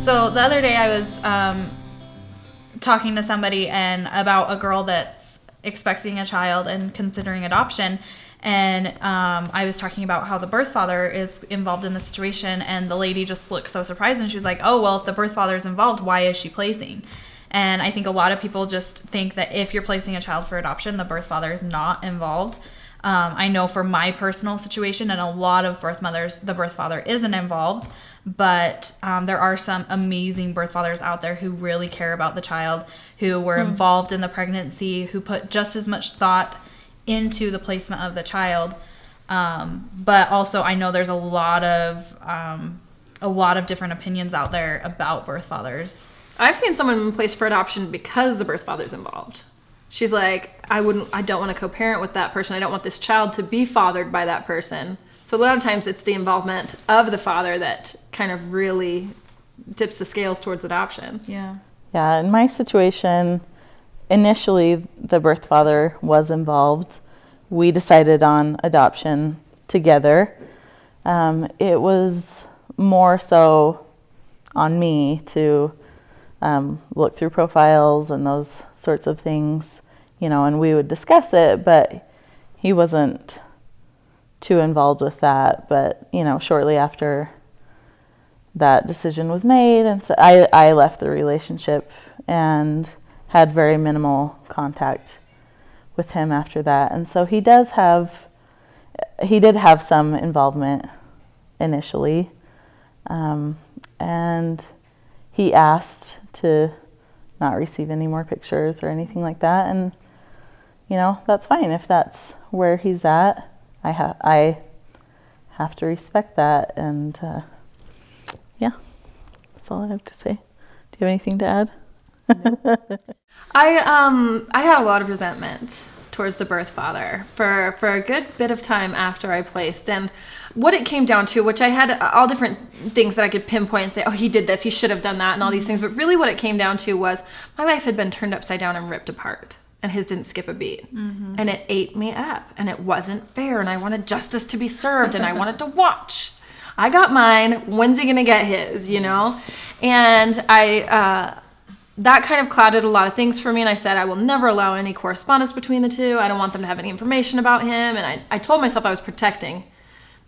So the other day I was talking to somebody and about a girl that's expecting a child and considering adoption. And I was talking about how the birth father is involved in the situation, and the lady just looked so surprised, and she was like, oh, well, if the birth father is involved, why is she placing? And I think a lot of people just think that if you're placing a child for adoption, the birth father is not involved. I know for my personal situation and a lot of birth mothers, the birth father isn't involved, but there are some amazing birth fathers out there who really care about the child, who were involved in the pregnancy, who put just as much thought into the placement of the child. But also I know there's a lot of different opinions out there about birth fathers. I've seen someone placed for adoption because the birth father's involved. She's like, I don't want to co-parent with that person. I don't want this child to be fathered by that person. So a lot of times it's the involvement of the father that kind of really tips the scales towards adoption. Yeah. Yeah, in my situation, initially the birth father was involved. We decided on adoption together. It was more so on me to look through profiles and those sorts of things, and we would discuss it, but he wasn't too involved with that. But, shortly after that decision was made, and so I left the relationship and had very minimal contact with him after that. And so he did have some involvement initially, and he asked to not receive any more pictures or anything like that, and that's fine if that's where he's at. I have to respect that, and yeah, that's all I have to say. Do you have anything to add? I had a lot of resentment towards the birth father for a good bit of time after I placed, and what it came down to, which I had all different things that I could pinpoint and say, oh, he did this, he should have done that, and all these things, but really what it came down to was my life had been turned upside down and ripped apart, and his didn't skip a beat. And it ate me up, and it wasn't fair, and I wanted justice to be served, and I wanted to watch. I got mine, when's he gonna get his, And that kind of clouded a lot of things for me, and I said I will never allow any correspondence between the two. I don't want them to have any information about him, and I told myself I was protecting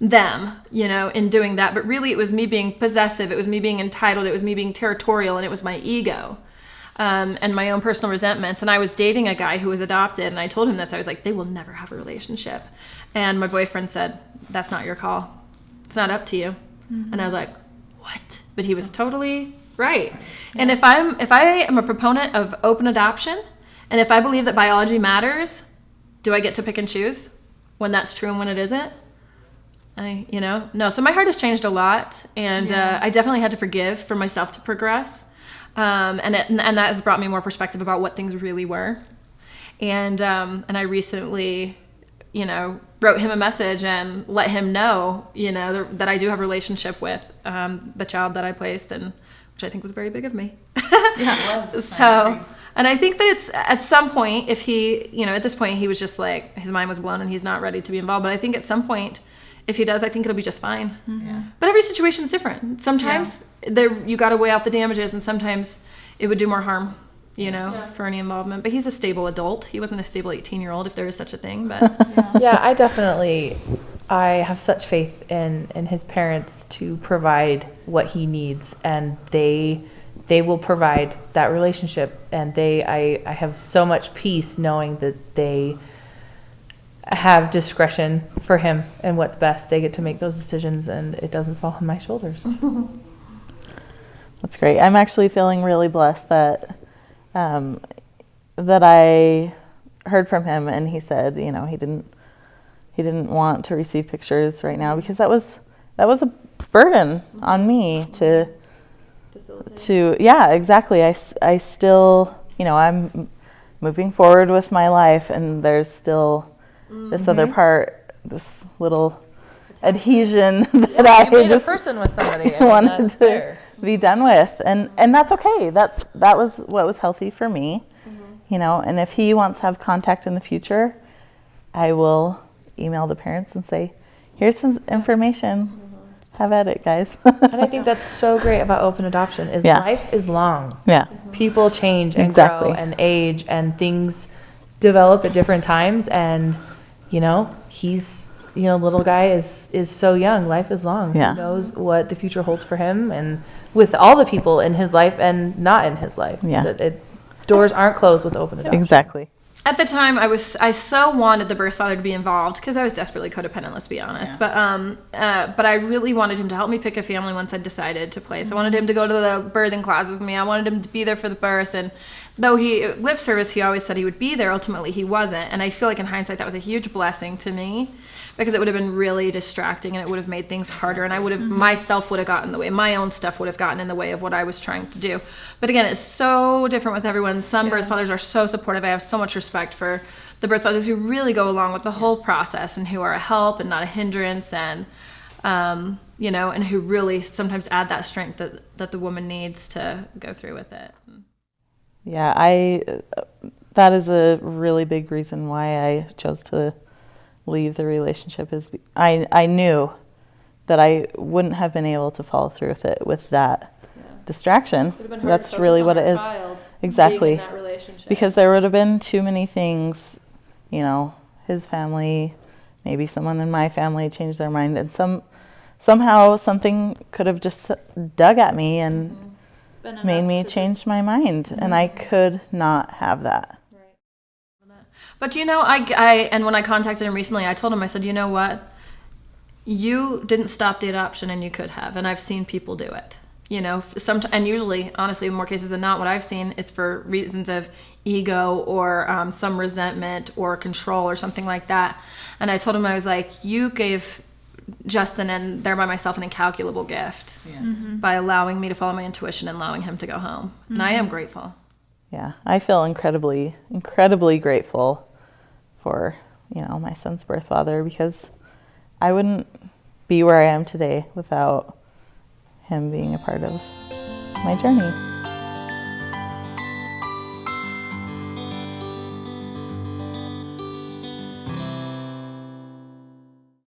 them, in doing that, but really it was me being possessive, it was me being entitled, it was me being territorial, and it was my ego and my own personal resentments. And I was dating a guy who was adopted, and I told him this. I was like, they will never have a relationship. And my boyfriend said, that's not your call, it's not up to you. And I was like, what? But he was totally right. Yeah. And if I am a proponent of open adoption, and if I believe that biology matters, do I get to pick and choose when that's true and when it isn't? No. So my heart has changed a lot, and I definitely had to forgive for myself to progress. And that has brought me more perspective about what things really were. And I recently, wrote him a message and let him know, that I do have a relationship with the child that I placed, and which I think was very big of me. Yeah, it was. So, and I think that it's at some point, if he, at this point he was just like, his mind was blown and he's not ready to be involved. But I think at some point, if he does, I think it'll be just fine. Yeah. But every situation is different. Sometimes you got to weigh out the damages, and sometimes it would do more harm, for any involvement. But he's a stable adult. He wasn't a stable 18-year-old, if there is such a thing. But yeah, I have such faith in his parents to provide what he needs, and they will provide that relationship. And I have so much peace knowing that they have discretion for him and what's best. They get to make those decisions, and it doesn't fall on my shoulders. That's great. I'm actually feeling really blessed that I heard from him, and he said, he didn't want to receive pictures right now, because that was a burden on me to yeah, exactly. I still, I'm moving forward with my life, and there's still this other part, this little adhesion that I made just a person with somebody wanted to be done with, and that's okay. That was what was healthy for me, and if he wants to have contact in the future, I will email the parents and say, here's some information. have at it, guys. And I think that's so great about open adoption is Yeah. life is long. Yeah. People change and Exactly. grow and age and things develop at different times. And, you know, he's, you know, little guy is so young. Life is long. Yeah. Who knows what the future holds for him and with all the people in his life and not in his life. Yeah. Doors aren't closed with open adoption. Exactly. At the time, I so wanted the birth father to be involved because I was desperately codependent. Let's be honest. Yeah. But I really wanted him to help me pick a family once I decided to place. I wanted him to go to the birthing classes with me. I wanted him to be there for the birth. And though he lip service, he always said he would be there. Ultimately, he wasn't. And I feel like in hindsight, that was a huge blessing to me because it would have been really distracting and it would have made things harder. And I would have myself would have gotten in the way. My own stuff would have gotten in the way of what I was trying to do. But again, it's so different with everyone. Some birth fathers are so supportive. I have so much respect for the birth fathers who really go along with the whole process and who are a help and not a hindrance and you know, and who really sometimes add that strength that the woman needs to go through with it. Yeah, that is a really big reason why I chose to leave the relationship is I knew that I wouldn't have been able to follow through with it with that distraction. That's really what it is. Exactly. Because there would have been too many things, you know, his family, maybe someone in my family changed their mind and somehow something could have just dug at me and made me change my mind and I could not have that. But you know, I and when I contacted him recently, I told him, I said, you know what? You didn't stop the adoption and you could have, and I've seen people do it. You know, and usually, honestly, in more cases than not, what I've seen is for reasons of ego or some resentment or control or something like that. And I told him, I was like, you gave Justin and thereby myself an incalculable gift by allowing me to follow my intuition and allowing him to go home. And I am grateful. Yeah, I feel incredibly, incredibly grateful for, you know, my son's birth father because I wouldn't be where I am today without him being a part of my journey.